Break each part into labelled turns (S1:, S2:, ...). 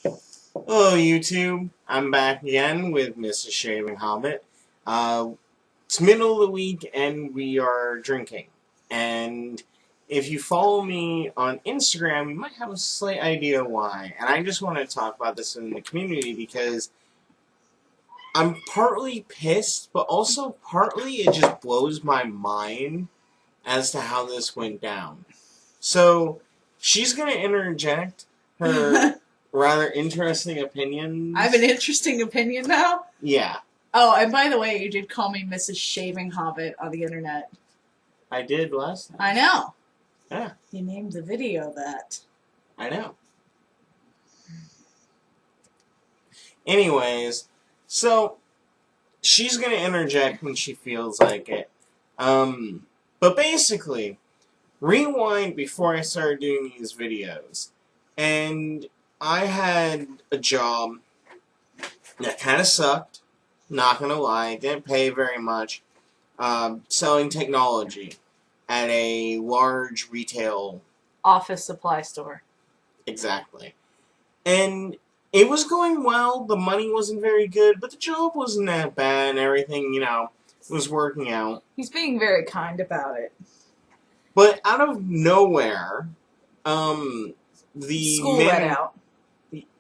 S1: Hello, YouTube. I'm back again with Mrs. Shaving Hobbit. It's middle of the week and we are drinking. And if you follow me on Instagram, you might have a slight idea why. And I just want to talk about this in the community because I'm partly pissed, but also partly it just blows my mind as to how this went down. So, she's going to interject her rather interesting opinions.
S2: I have an interesting opinion now?
S1: Yeah.
S2: Oh, and by the way, you did call me Mrs. Shaving Hobbit on the internet.
S1: I did last time.
S2: I know.
S1: Yeah.
S2: You named the video that.
S1: I know. Anyways, so she's going to interject when she feels like it. But basically, rewind before I started doing these videos. And I had a job that kind of sucked. Not going to lie. It didn't pay very much. Selling technology at a large retail
S2: Office supply store.
S1: Exactly. And it was going well. The money wasn't very good, but the job wasn't that bad and everything, was working out.
S2: He's being very kind about it.
S1: But out of nowhere, the
S2: school let out.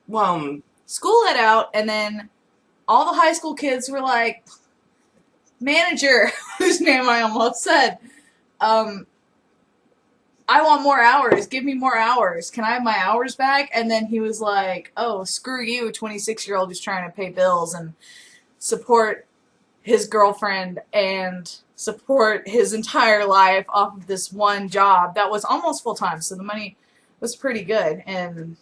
S1: Well,
S2: school let out, and then all the high school kids were like, manager, whose name I almost said, I want more hours. Give me more hours. Can I have my hours back? And then he was like, oh, screw you, 26-year-old who's trying to pay bills and support his girlfriend and support his entire life off of this one job that was almost full-time, so the money was pretty good. And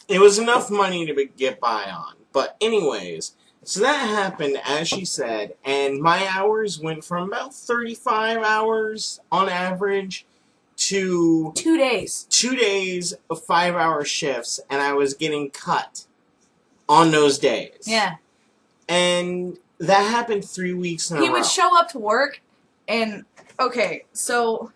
S1: it was enough money to get by on. But anyways, so that happened, as she said, and my hours went from about 35 hours on average to
S2: 2 days.
S1: 2 days of 5-hour shifts, and I was getting cut on those days.
S2: Yeah.
S1: And that happened 3 weeks in a row.
S2: He would show up to work, and, okay, so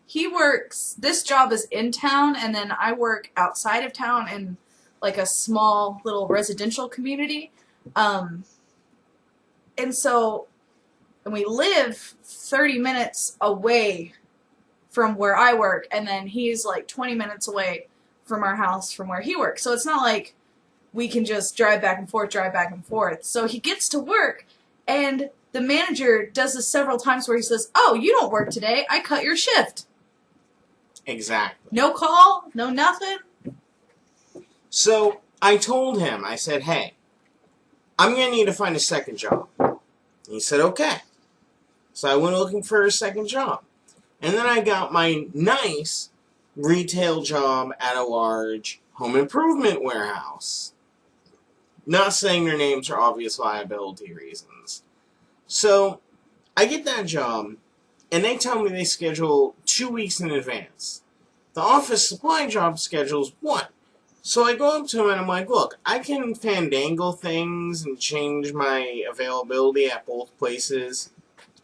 S2: he works, this job is in town, and then I work outside of town in, like, a small little residential community. And so, and we live 30 minutes away from where I work, and then he's like 20 minutes away from our house from where he works. So it's not like we can just drive back and forth. So he gets to work, and the manager does this several times where he says, oh, you don't work today. I cut your shift.
S1: Exactly.
S2: No call, no nothing.
S1: So I told him, I said, hey, I'm going to need to find a second job. He said, okay. So I went looking for a second job. And then I got my nice retail job at a large home improvement warehouse. Not saying their names for obvious liability reasons. So I get that job, and they tell me they schedule 2 weeks in advance. The office supply job schedules 1. So I go up to him and I'm like, look, I can fandangle things and change my availability at both places,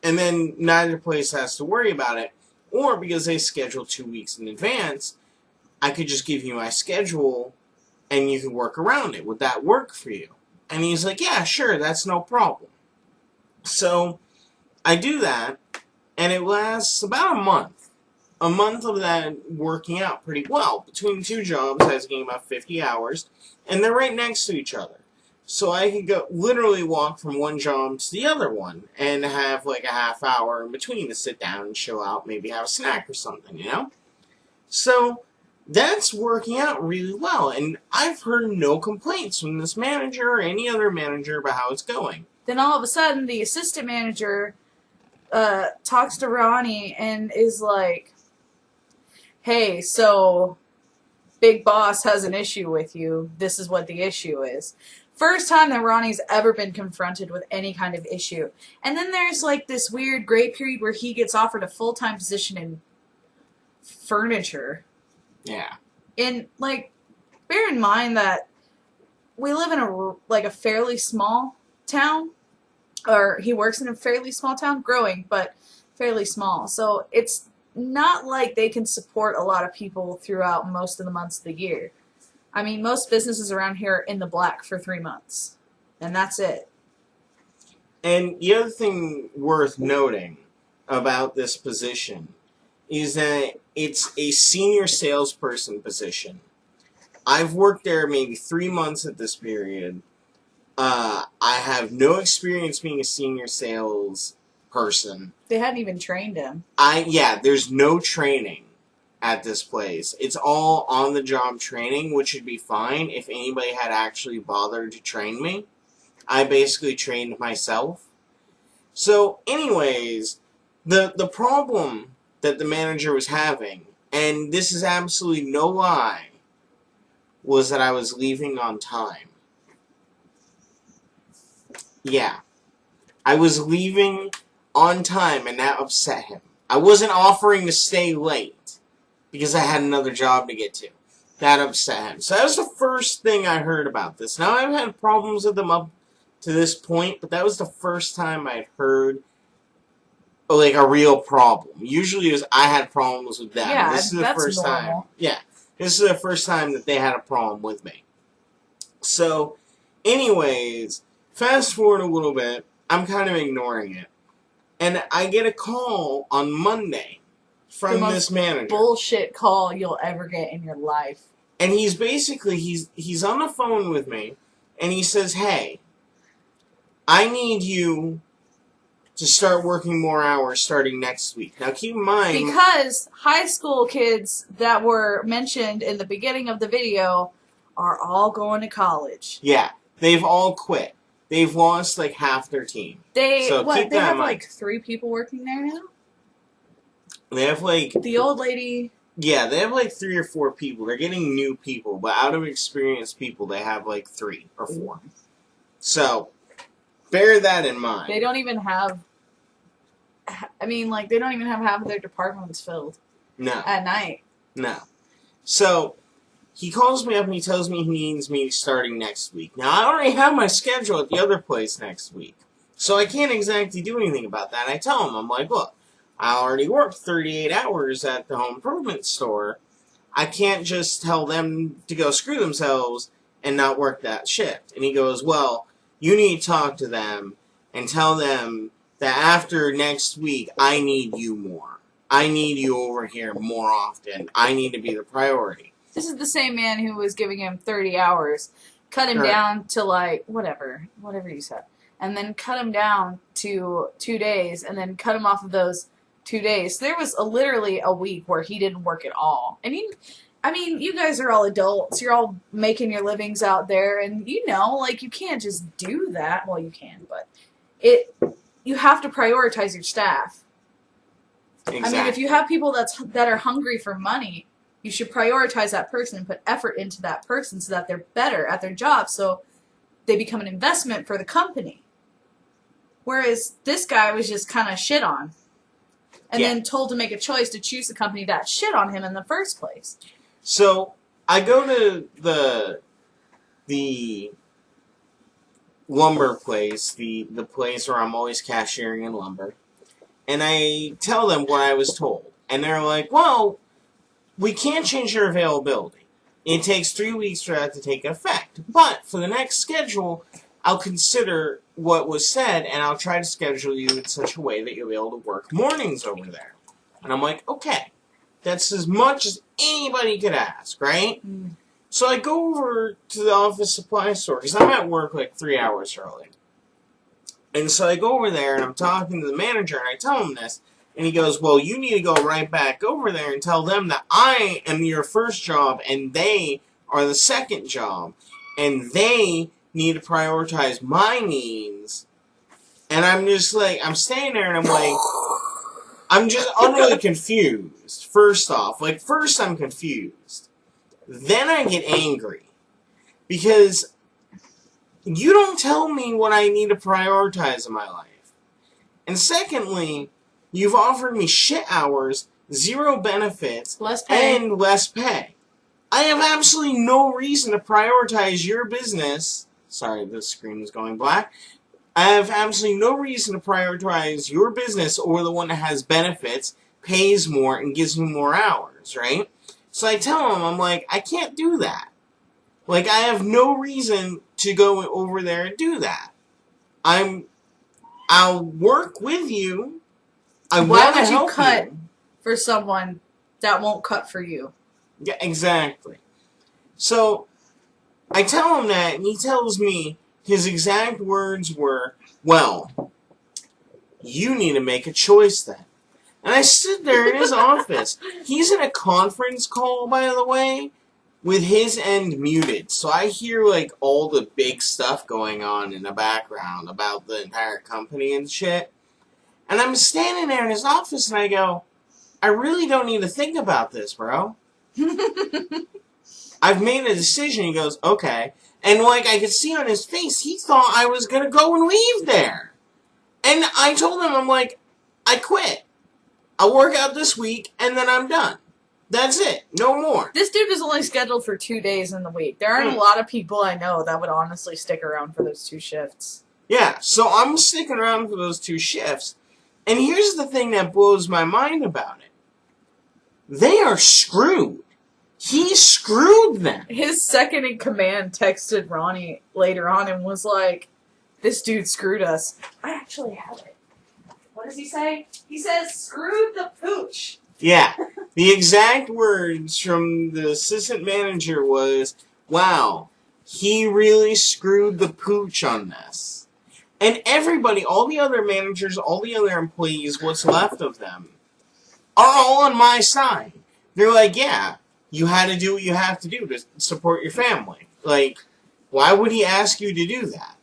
S1: and then neither place has to worry about it. Or because they schedule 2 weeks in advance, I could just give you my schedule and you could work around it. Would that work for you? And he's like, yeah, sure, that's no problem. So I do that, and it lasts about a month. A month of that working out pretty well. Between the two jobs, I was getting about 50 hours, and they're right next to each other. So I could go literally walk from one job to the other one and have like a half hour in between to sit down and chill out, maybe have a snack or something, So that's working out really well, and I've heard no complaints from this manager or any other manager about how it's going.
S2: Then all of a sudden, the assistant manager talks to Ronnie and is like, hey, so Big Boss has an issue with you. This is what the issue is. First time that Ronnie's ever been confronted with any kind of issue. And then there's like this weird gray period where he gets offered a full-time position in furniture.
S1: Yeah.
S2: And, like, bear in mind that we live in a fairly small town. Or he works in a fairly small town, growing, but fairly small. So it's not like they can support a lot of people throughout most of the months of the year. I mean, most businesses around here are in the black for 3 months. And that's it.
S1: And the other thing worth noting about this position is that it's a senior salesperson position. I've worked there maybe 3 months at this period. I have no experience being a senior sales person.
S2: They hadn't even trained him.
S1: There's no training at this place. It's all on-the-job training, which would be fine if anybody had actually bothered to train me. I basically trained myself. So, anyways, the problem that the manager was having, and this is absolutely no lie, was that I was leaving on time. Yeah. I was leaving on time, and that upset him. I wasn't offering to stay late because I had another job to get to. That upset him. So that was the first thing I heard about this. Now, I've had problems with them up to this point, but that was the first time I'd heard like a real problem. Usually it was I had problems with them.
S2: Yeah,
S1: this is the
S2: that's
S1: first
S2: normal.
S1: time. Yeah. This is the first time that they had a problem with me. So, anyways, fast forward a little bit. I'm kind of ignoring it. And I get a call on Monday from this manager.
S2: Bullshit call you'll ever get in your life.
S1: And he's basically, he's on the phone with me, and he says, hey, I need you to start working more hours starting next week. Now, keep in mind...
S2: Because high school kids that were mentioned in the beginning of the video are all going to college.
S1: Yeah, they've all quit. They've lost, like, half their team.
S2: They
S1: keep
S2: have, like, 3 people working there now?
S1: They have, like...
S2: The old lady...
S1: Yeah, they have, like, 3 or 4 people. They're getting new people, but out of experienced people, they have, like, 3 or 4. So, bear that in mind.
S2: They don't even have... I mean, like, they don't even have half of their departments filled.
S1: No.
S2: At night.
S1: No. So, he calls me up and he tells me he needs me starting next week. Now, I already have my schedule at the other place next week. So, I can't exactly do anything about that. I tell him, I'm like, look, I already worked 38 hours at the home improvement store. I can't just tell them to go screw themselves and not work that shift. And he goes, well, you need to talk to them and tell them that after next week, I need you more. I need you over here more often. I need to be the priority.
S2: This is the same man who was giving him 30 hours. Cut him down to, like, whatever you said. And then cut him down to 2 days, and then cut him off of those 2 days. So there was literally a week where he didn't work at all. And you guys are all adults. You're all making your livings out there, and like, you can't just do that. Well, you can, but you have to prioritize your staff.
S1: Exactly.
S2: I mean, if you have people that are hungry for money, you should prioritize that person and put effort into that person so that they're better at their job, so they become an investment for the company. Whereas this guy was just kind of shit on. And then told to make a choice to choose the company that shit on him in the first place.
S1: So, I go to the lumber place, the place where I'm always cashiering in lumber, and I tell them what I was told. And they're like, well, we can't change your availability. It takes 3 weeks for that to take effect. But for the next schedule, I'll consider what was said, and I'll try to schedule you in such a way that you'll be able to work mornings over there. And I'm like, okay. That's as much as anybody could ask, right? Mm. So I go over to the office supply store, because I'm at work like 3 hours early. And so I go over there, and I'm talking to the manager, and I tell him this, and he goes, well, you need to go right back over there and tell them that I am your first job, and they are the second job, and they need to prioritize my needs. And I'm just like, I'm standing there, and I'm like, I'm just utterly confused, first off. Like, first I'm confused. Then I get angry. Because you don't tell me what I need to prioritize in my life. And secondly, you've offered me shit hours, 0 benefits,
S2: less pay.
S1: And less pay. I have absolutely no reason to prioritize your business. Sorry, the screen is going black. I have absolutely no reason to prioritize your business or the one that has benefits, pays more, and gives me more hours, right? So I tell him, I'm like, I can't do that. Like, I have no reason to go over there and do that. I'll work with you. I
S2: Why
S1: want to
S2: would you
S1: help
S2: cut
S1: you.
S2: for someone that won't cut for you?
S1: Yeah, exactly. So, I tell him that, and he tells me his exact words were, well, you need to make a choice then. And I stood there in his office. He's in a conference call, by the way, with his end muted. So I hear, like, all the big stuff going on in the background about the entire company and shit. And I'm standing there in his office, and I go, I really don't need to think about this, bro. I've made a decision. He goes, okay. And, like, I could see on his face, he thought I was going to go and leave there. And I told him, I'm like, I quit. I'll work out this week, and then I'm done. That's it. No more.
S2: This dude is only scheduled for 2 days in the week. There aren't a lot of people I know that would honestly stick around for those 2 shifts.
S1: Yeah, so I'm sticking around for those 2 shifts. And here's the thing that blows my mind about it. They are screwed. He screwed them.
S2: His second in command texted Ronnie later on and was like, this dude screwed us. I actually have it. What does he say? He says, screwed the pooch.
S1: Yeah. The exact words from the assistant manager was, wow, he really screwed the pooch on this. And everybody, all the other managers, all the other employees, what's left of them, are all on my side. They're like, yeah, you had to do what you have to do to support your family. Like, why would he ask you to do that?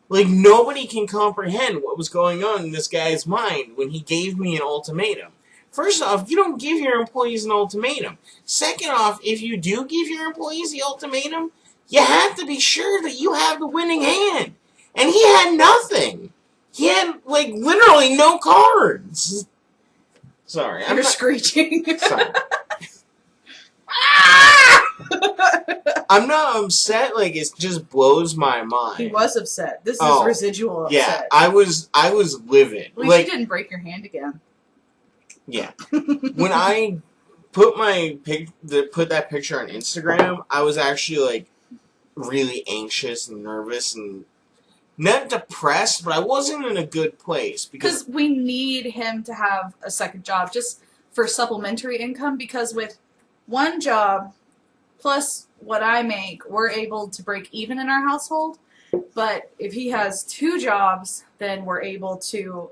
S1: Like, nobody can comprehend what was going on in this guy's mind when he gave me an ultimatum. First off, you don't give your employees an ultimatum. Second off, if you do give your employees the ultimatum, you have to be sure that you have the winning hand. And he had nothing. He had, like, literally no cards. Sorry.
S2: You're screeching.
S1: Sorry. I'm not upset, like, it just blows my mind.
S2: He was upset. This is residual upset.
S1: Yeah, I was livid.
S2: At least
S1: like,
S2: you didn't break your hand again.
S1: Yeah. When I put put that picture on Instagram, I was actually, like, really anxious and nervous and not depressed, but I wasn't in a good place.
S2: Because we need him to have a second job just for supplementary income, because with one job plus what I make, we're able to break even in our household. But if he has 2 jobs, then we're able to,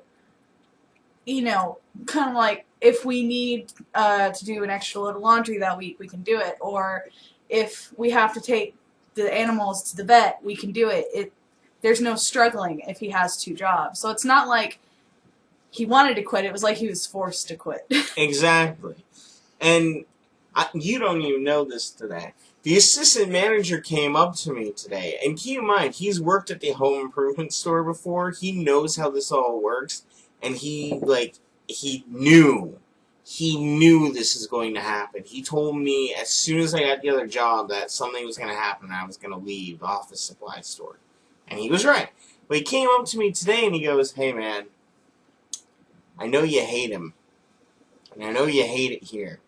S2: you know, kind of like if we need to do an extra load of laundry that week, we can do it. Or if we have to take the animals to the vet, we can do it. There's no struggling if he has 2 jobs. So it's not like he wanted to quit. It was like he was forced to quit.
S1: Exactly. And you don't even know this today. The assistant manager came up to me today, and keep in mind, he's worked at the home improvement store before. He knows how this all works, and he knew this is going to happen. He told me as soon as I got the other job that something was going to happen and I was going to leave the office supply store. And he was right. But he came up to me today and he goes, hey man, I know you hate him. And I know you hate it here.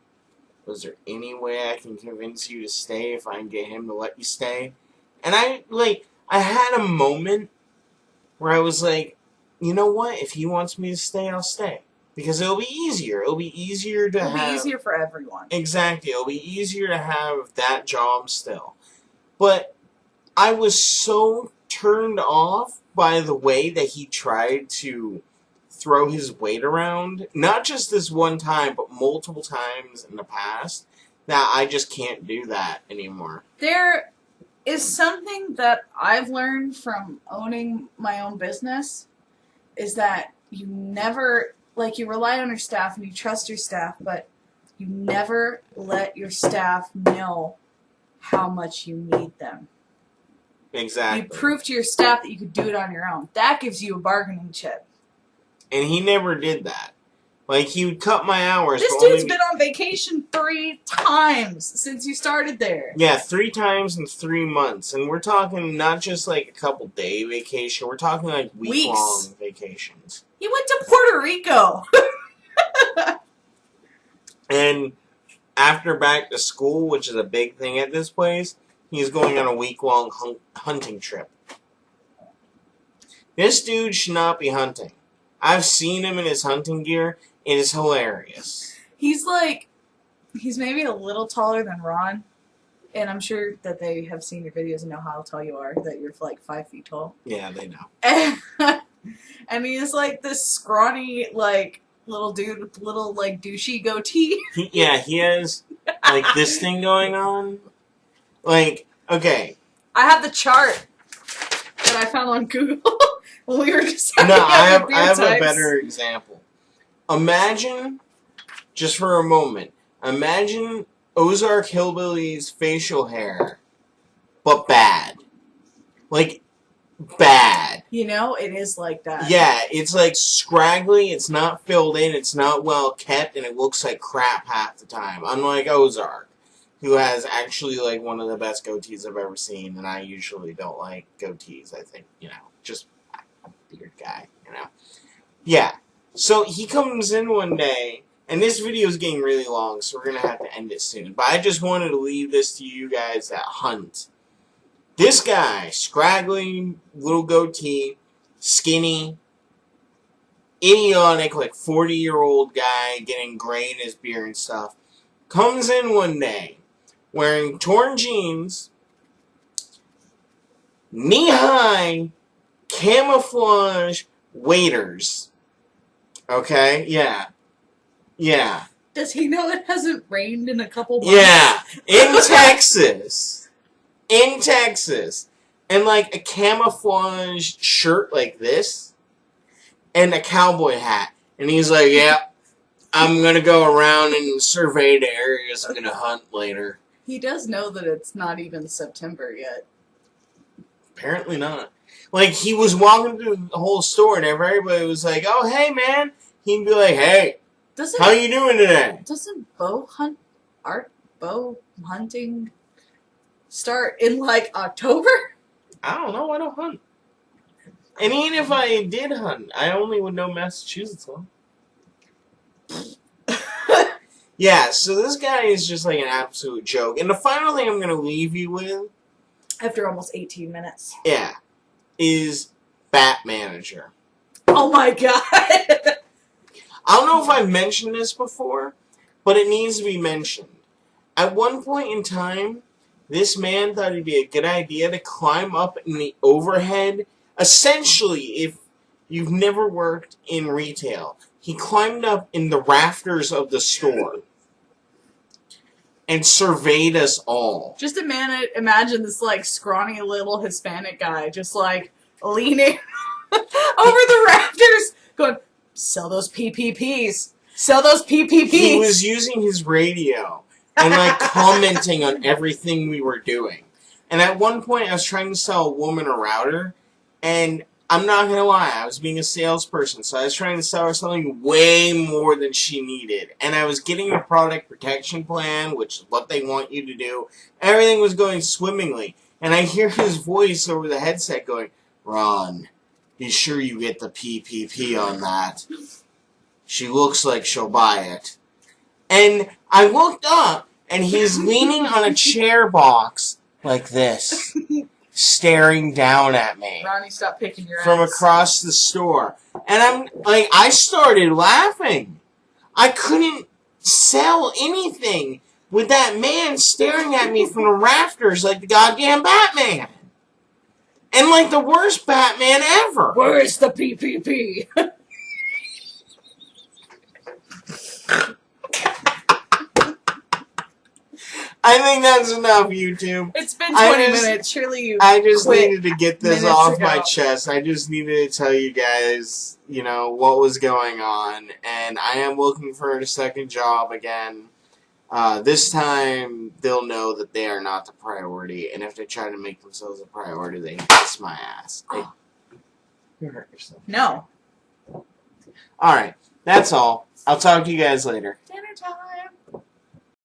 S1: Was there any way I can convince you to stay if I can get him to let you stay? And I had a moment where I was like, you know what? If he wants me to stay, I'll stay. Because it'll be easier. It'll be easier to have...
S2: It'll be easier for everyone.
S1: Exactly. It'll be easier to have that job still. But I was so turned off by the way that he tried to throw his weight around, not just this one time, but multiple times in the past, that I just can't do that anymore.
S2: There is something that I've learned from owning my own business, is that you never, like, you rely on your staff and you trust your staff, but you never let your staff know how much you need them.
S1: Exactly.
S2: You prove to your staff that you could do it on your own. That gives you a bargaining chip.
S1: And he never did that. Like, he would cut my hours.
S2: This dude's been on vacation 3 times since you started there.
S1: Yeah, 3 times in 3 months. And we're talking not just like a couple day vacation. We're talking like week-long vacations.
S2: He went to Puerto Rico.
S1: And after back to school, which is a big thing at this place, he's going on a week-long hunting trip. This dude should not be hunting. I've seen him in his hunting gear. It is hilarious.
S2: He's maybe a little taller than Ron. And I'm sure that they have seen your videos and know how tall you are, that you're like 5 feet tall.
S1: Yeah, they know.
S2: And he's like this scrawny, like, little dude with little, like, douchey goatee.
S1: He has, like, this thing going on. Like, okay.
S2: I have the chart that I found on Google when we were just having
S1: I have
S2: types.
S1: a better example. Imagine, just for a moment, imagine Ozark Hillbilly's facial hair, but bad. Like, bad.
S2: You know, it is like that.
S1: Yeah, it's like scraggly, it's not filled in, it's not well kept, and it looks like crap half the time. Unlike Ozark, who has actually, like, one of the best goatees I've ever seen, and I usually don't like goatees. I think, just I'm a beard guy, Yeah. So he comes in one day, and this video is getting really long, so we're going to have to end it soon. But I just wanted to leave this to you guys that hunt. This guy, scraggly, little goatee, skinny, idiotic, like 40-year-old guy getting gray in his beard and stuff, comes in one day wearing torn jeans, knee-high, camouflage waders. Okay? Yeah.
S2: Does he know it hasn't rained in a couple months?
S1: Yeah. In Texas. And, like, a camouflage shirt like this. And a cowboy hat. And he's like, yeah, I'm going to go around and survey the areas I'm going to hunt later.
S2: He does know that it's not even September yet.
S1: Apparently not. Like, he was walking through the whole store and everybody was like, oh, hey, man. He'd be like, hey, how you doing today?
S2: Doesn't bow hunting start in, like, October?
S1: I don't know. I don't hunt. And even if I did hunt, I only would know Massachusetts one. Yeah, so this guy is just like an absolute joke. And the final thing I'm going to leave you with,
S2: after almost 18 minutes.
S1: Yeah, is Bat Manager.
S2: Oh my god!
S1: I don't know if I've mentioned this before, but it needs to be mentioned. At one point in time, this man thought it'd be a good idea to climb up in the overhead. Essentially, if you've never worked in retail, he climbed up in the rafters of the store and surveyed us all.
S2: Just imagine this, like, scrawny little Hispanic guy just, like, leaning over the rafters going, sell those PPPs. Sell those PPPs.
S1: He was using his radio and, like, commenting on everything we were doing. And at one point, I was trying to sell a woman a router, and I'm not going to lie, I was being a salesperson, so I was trying to sell her something way more than she needed. And I was getting a product protection plan, which is what they want you to do. Everything was going swimmingly. And I hear his voice over the headset going, Ron, be sure you get the PPP on that. She looks like she'll buy it. And I looked up, and he's leaning on a chair box like this, staring down at me.
S2: Ronnie, stop picking your
S1: from
S2: ass.
S1: across the store. And I'm like, I started laughing. I couldn't sell anything with that man staring at me from the rafters like the goddamn Batman. And like the worst Batman ever.
S2: Where is the PPP?
S1: I think that's enough, YouTube.
S2: It's been 20 minutes. Surely you
S1: I just
S2: quit
S1: needed to get this
S2: minutes
S1: off
S2: ago.
S1: my chest. I just needed to tell you guys, what was going on. And I am looking for a second job again. This time, they'll know that they are not the priority. And if they try to make themselves a priority, they kiss my ass. You hurt yourself.
S2: No.
S1: Alright, that's all. I'll talk to you guys later.
S2: Dinner time.